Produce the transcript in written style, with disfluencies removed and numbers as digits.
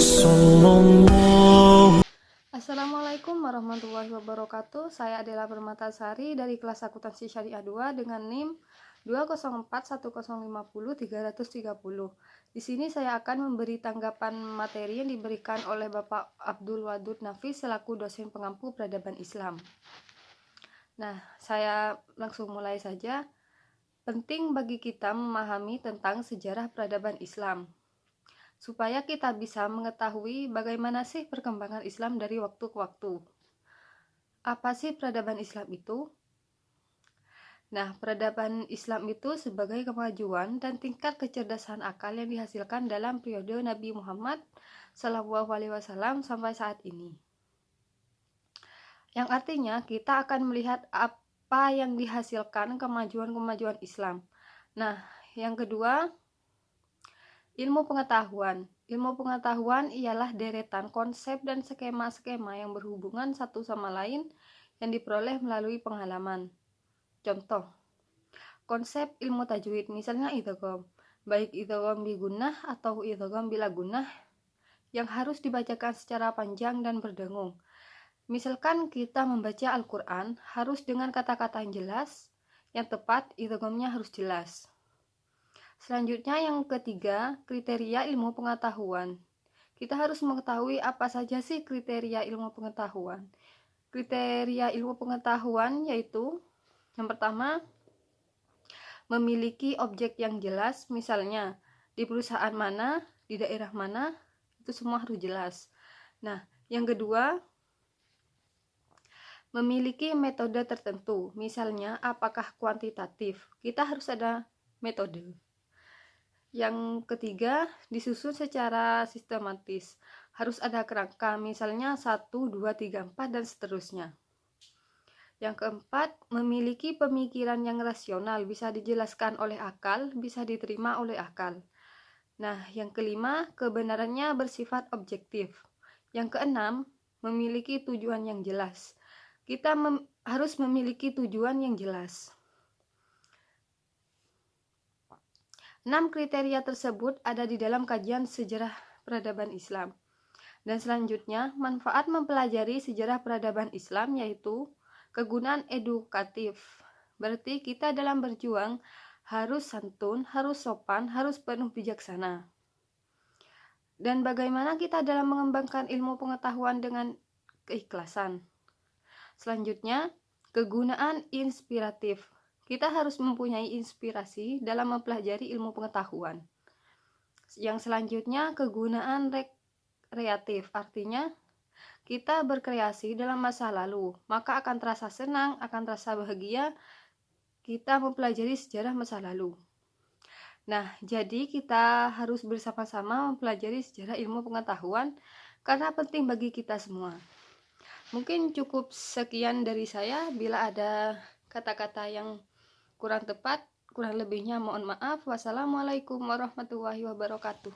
Sallallahu. Assalamualaikum warahmatullahi wabarakatuh. Saya Adela Permatasari dari kelas akuntansi syariah 2 dengan NIM 2041050 330. Di sini saya akan memberi tanggapan materi yang diberikan oleh Bapak Abdul Wadud Nafis selaku dosen pengampu peradaban Islam. Nah, saya langsung mulai saja. Penting bagi kita memahami tentang sejarah peradaban Islam, supaya kita bisa mengetahui bagaimana sih perkembangan Islam dari waktu ke waktu. Apa sih peradaban Islam itu? Nah, peradaban Islam itu sebagai kemajuan dan tingkat kecerdasan akal yang dihasilkan dalam periode Nabi Muhammad SAW sampai saat ini. Yang artinya kita akan melihat apa yang dihasilkan kemajuan-kemajuan Islam. Nah, yang kedua, ilmu pengetahuan. Ilmu pengetahuan ialah deretan konsep dan skema-skema yang berhubungan satu sama lain yang diperoleh melalui pengalaman. Contoh, konsep ilmu tajwid, misalnya idgham, baik idgham bi gunnah atau idgham bila gunnah, yang harus dibacakan secara panjang dan berdengung. Misalkan kita membaca Al-Quran harus dengan kata-kata yang jelas, yang tepat, idghamnya harus jelas. Selanjutnya yang ketiga, kriteria ilmu pengetahuan. Kita harus mengetahui apa saja sih kriteria ilmu pengetahuan. Kriteria ilmu pengetahuan yaitu yang pertama, memiliki objek yang jelas, misalnya di perusahaan mana, di daerah mana, itu semua harus jelas. Nah, yang kedua, memiliki metode tertentu, misalnya apakah kuantitatif, kita harus ada metode. Yang ketiga, disusun secara sistematis, harus ada kerangka, misalnya 1, 2, 3, 4, dan seterusnya. Yang keempat, memiliki pemikiran yang rasional, bisa dijelaskan oleh akal, bisa diterima oleh akal. Nah, yang kelima, kebenarannya bersifat objektif. Yang keenam, memiliki tujuan yang jelas. Kita harus memiliki tujuan yang jelas. 6 kriteria tersebut ada di dalam kajian sejarah peradaban Islam. Dan selanjutnya, manfaat mempelajari sejarah peradaban Islam yaitu kegunaan edukatif. Berarti kita dalam berjuang harus santun, harus sopan, harus penuh bijaksana. Dan bagaimana kita dalam mengembangkan ilmu pengetahuan dengan keikhlasan. Selanjutnya, kegunaan inspiratif. Kita harus mempunyai inspirasi dalam mempelajari ilmu pengetahuan. Yang selanjutnya, kegunaan rekreatif. Artinya, kita berkreasi dalam masa lalu, maka akan terasa senang, akan terasa bahagia kita mempelajari sejarah masa lalu. Nah, jadi kita harus bersama-sama mempelajari sejarah ilmu pengetahuan karena penting bagi kita semua. Mungkin cukup sekian dari saya. Bila ada kata-kata yang kurang tepat, kurang lebihnya mohon maaf. Wassalamualaikum warahmatullahi wabarakatuh.